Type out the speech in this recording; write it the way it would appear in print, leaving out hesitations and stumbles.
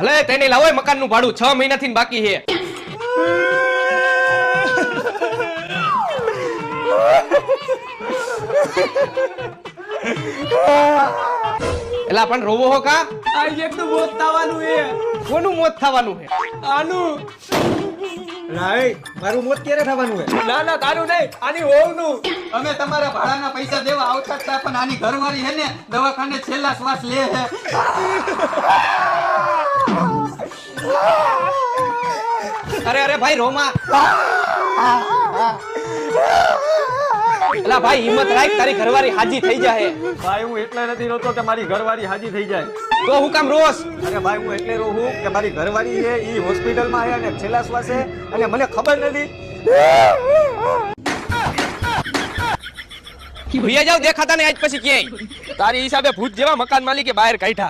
ભલે તેને લાવો મકાનનું ભાડું 6 મહિનાથી બાકી છે. એલા પણ રોવો હો કા? આ એકનું મોત થવાનું છે. કોનું મોત થવાનું છે? આનું. રાય મારું મોત ક્યારે થવાનું છે? ના ના તારું નહીં, આની હોવનું. અમે તમારા ભાડાના પૈસા દેવા આવતા હતા પણ આની ઘરવાળી હે ને દવાખાને છેલ્લા શ્વાસ લે હે. અરે અરે ભાઈ રોમા. એલા ભાઈ હિંમત રાખ, તારી ઘરવાળી હાજી થઈ જાહે. ભાઈ હું એટલે નથી રોતો કે મારી ઘરવાળી હાજી થઈ જાય. તો હું કામ રોસ? અરે ભાઈ હું એટલે રહું કે મારી ઘરવાળી છે ઈ હોસ્પિટલમાં છે અને છેલ્લા શ્વાસે અને મને ખબર નથી. ભૈયા જાવ દેખાતા ને આજ પછી ક્યાંય. તારી હિસાબે ભૂત જેવા મકાન માલિકે બહાર કાઢ્યા.